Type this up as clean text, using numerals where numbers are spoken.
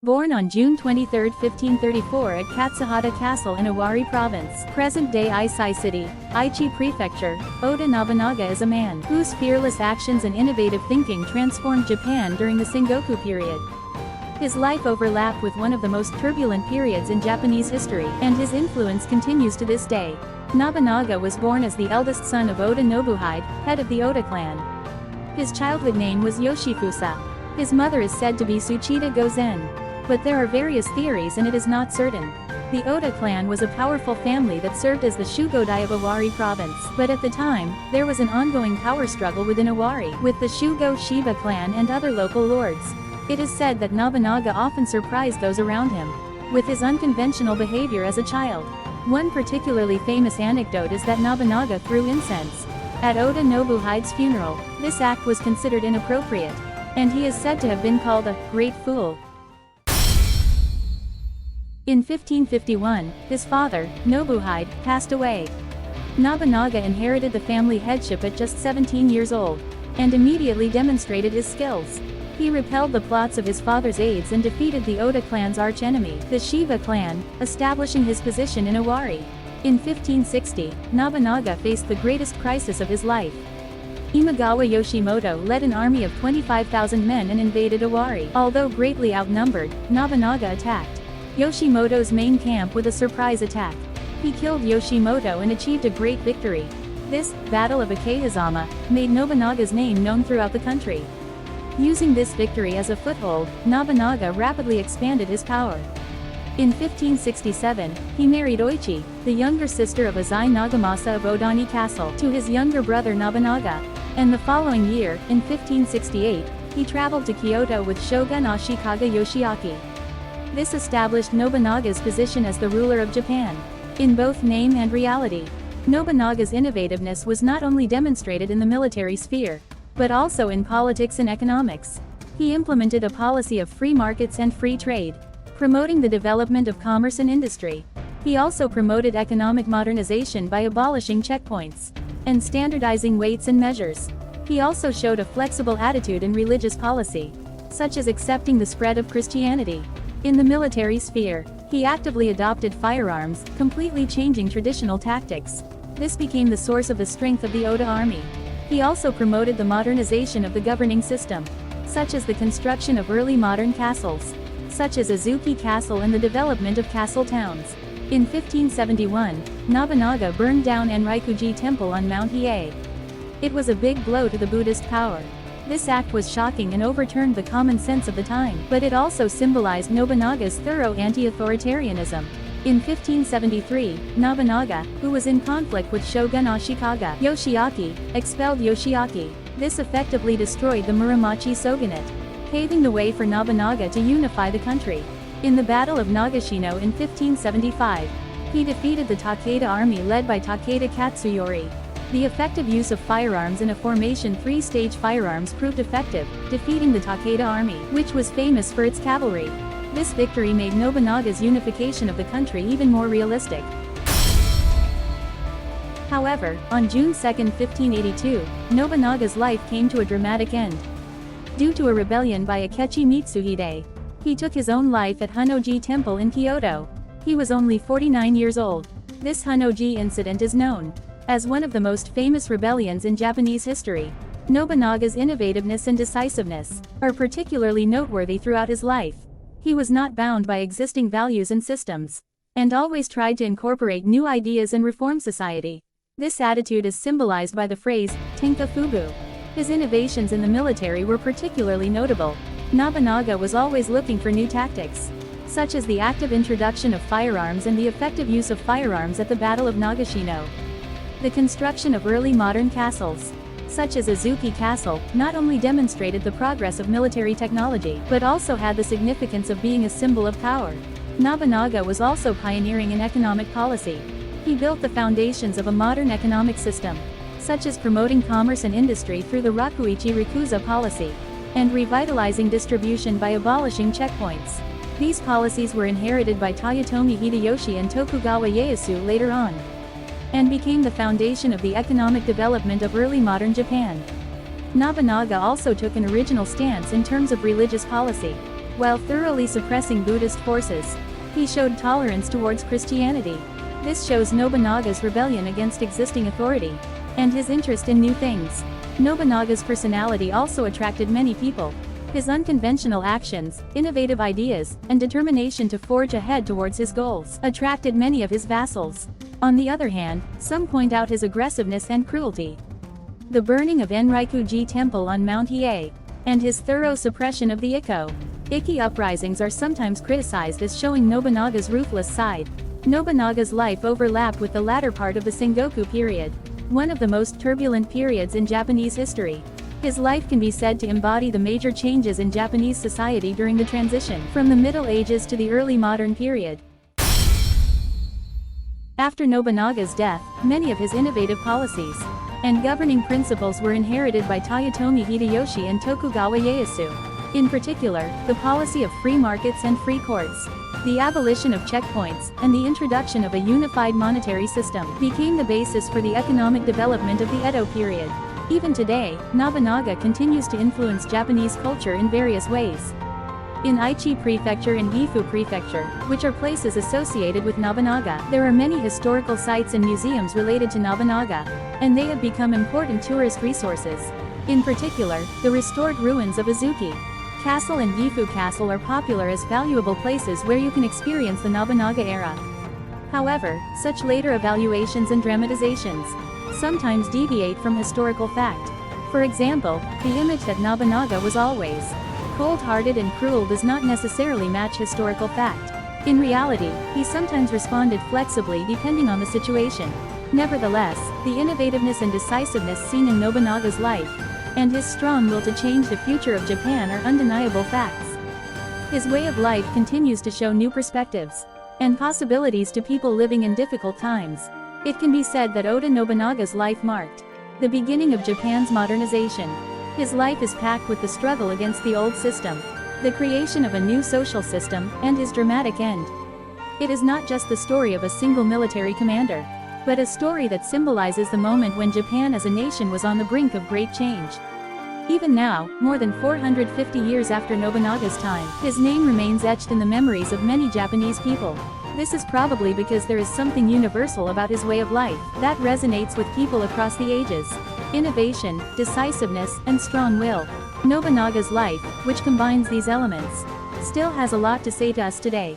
Born on June 23, 1534 at Katsuhata Castle in Owari Province, present-day Aisai City, Aichi Prefecture, Oda Nobunaga is a man whose fearless actions and innovative thinking transformed Japan during the Sengoku period. His life overlapped with one of the most turbulent periods in Japanese history, and his influence continues to this day. Nobunaga was born as the eldest son of Oda Nobunaga, head of the Oda clan. His childhood name was Yoshifusa. His mother is said to be Tsuchida Gozen. But there are various theories and it is not certain. The Oda clan was a powerful family that served as the Shugodai of Owari province, but at the time, there was an ongoing power struggle within Owari, with the Shugo Shiba clan and other local lords. It is said that Nobunaga often surprised those around him with his unconventional behavior as a child. One particularly famous anecdote is that Nobunaga threw incense at Oda Nobunaga's funeral. This act was considered inappropriate, and he is said to have been called a great fool. In 1551, his father, Nobunaga, passed away. Nobunaga inherited the family headship at just 17 years old, and immediately demonstrated his skills. He repelled the plots of his father's aides and defeated the Oda clan's archenemy, the Shiba clan, establishing his position in Owari. In 1560, Nobunaga faced the greatest crisis of his life. Imagawa Yoshimoto led an army of 25,000 men and invaded Owari. Although greatly outnumbered, Nobunaga attacked Yoshimoto's main camp with a surprise attack. He killed Yoshimoto and achieved a great victory. This Battle of Akehizama made Nobunaga's name known throughout the country. Using this victory as a foothold, Nobunaga rapidly expanded his power. In 1567, he married Oichi, the younger sister of Azai Nagamasa of Odani Castle, to his younger brother Nobunaga, and the following year, in 1568, he traveled to Kyoto with Shogun Ashikaga Yoshiaki. This established Nobunaga's position as the ruler of Japan, in both name and reality. Nobunaga's innovativeness was not only demonstrated in the military sphere, but also in politics and economics. He implemented a policy of free markets and free trade, promoting the development of commerce and industry. He also promoted economic modernization by abolishing checkpoints and standardizing weights and measures. He also showed a flexible attitude in religious policy, such as accepting the spread of Christianity. In the military sphere, he actively adopted firearms, completely changing traditional tactics. This became the source of the strength of the Oda army. He also promoted the modernization of the governing system, such as the construction of early modern castles, such as Azuki Castle and the development of castle towns. In 1571, Nobunaga burned down Enrikuji Temple on Mount Hiei. It was a big blow to the Buddhist power. This act was shocking and overturned the common sense of the time, but it also symbolized Nobunaga's thorough anti-authoritarianism. In 1573, Nobunaga, who was in conflict with Shogun Ashikaga Yoshiaki, expelled Yoshiaki. This effectively destroyed the Muromachi shogunate, paving the way for Nobunaga to unify the country. In the Battle of Nagashino in 1575, he defeated the Takeda army led by Takeda Katsuyori. The effective use of firearms in a formation 3-stage firearms proved effective, defeating the Takeda army, which was famous for its cavalry. This victory made Nobunaga's unification of the country even more realistic. However, on June 2, 1582, Nobunaga's life came to a dramatic end. Due to a rebellion by Akechi Mitsuhide, he took his own life at Honnoji Temple in Kyoto. He was only 49 years old. This Honnoji incident is known as one of the most famous rebellions in Japanese history. Nobunaga's innovativeness and decisiveness are particularly noteworthy throughout his life. He was not bound by existing values and systems, and always tried to incorporate new ideas and reform society. This attitude is symbolized by the phrase, Tenka Fubu. His innovations in the military were particularly notable. Nobunaga was always looking for new tactics, such as the active introduction of firearms and the effective use of firearms at the Battle of Nagashino. The construction of early modern castles, such as Azuki Castle, not only demonstrated the progress of military technology, but also had the significance of being a symbol of power. Nobunaga was also pioneering in economic policy. He built the foundations of a modern economic system, such as promoting commerce and industry through the Rakuichi Rikuza policy, and revitalizing distribution by abolishing checkpoints. These policies were inherited by Toyotomi Hideyoshi and Tokugawa Ieyasu later on, and became the foundation of the economic development of early modern Japan. Nobunaga also took an original stance in terms of religious policy. While thoroughly suppressing Buddhist forces, he showed tolerance towards Christianity. This shows Nobunaga's rebellion against existing authority, and his interest in new things. Nobunaga's personality also attracted many people. His unconventional actions, innovative ideas, and determination to forge ahead towards his goals attracted many of his vassals. On the other hand, some point out his aggressiveness and cruelty. The burning of Enrikuji Temple on Mount Hiei, and his thorough suppression of the Ikki uprisings are sometimes criticized as showing Nobunaga's ruthless side. Nobunaga's life overlapped with the latter part of the Sengoku period, one of the most turbulent periods in Japanese history. His life can be said to embody the major changes in Japanese society during the transition from the Middle Ages to the early modern period. After Nobunaga's death, many of his innovative policies and governing principles were inherited by Toyotomi Hideyoshi and Tokugawa Ieyasu. In particular, the policy of free markets and free courts, the abolition of checkpoints, and the introduction of a unified monetary system became the basis for the economic development of the Edo period. Even today, Nobunaga continues to influence Japanese culture in various ways. In Aichi Prefecture and Gifu Prefecture, which are places associated with Nobunaga, there are many historical sites and museums related to Nobunaga, and they have become important tourist resources. In particular, the restored ruins of Azuki Castle and Gifu Castle are popular as valuable places where you can experience the Nobunaga era. However, such later evaluations and dramatizations sometimes deviate from historical fact. For example, the image that Nobunaga was always cold-hearted and cruel does not necessarily match historical fact. In reality, he sometimes responded flexibly depending on the situation. Nevertheless, the innovativeness and decisiveness seen in Nobunaga's life, and his strong will to change the future of Japan are undeniable facts. His way of life continues to show new perspectives and possibilities to people living in difficult times. It can be said that Oda Nobunaga's life marked the beginning of Japan's modernization. His life is packed with the struggle against the old system, the creation of a new social system, and his dramatic end. It is not just the story of a single military commander, but a story that symbolizes the moment when Japan as a nation was on the brink of great change. Even now, more than 450 years after Nobunaga's time, his name remains etched in the memories of many Japanese people. This is probably because there is something universal about his way of life that resonates with people across the ages. Innovation, decisiveness, and strong will. Nobunaga's life, which combines these elements, still has a lot to say to us today.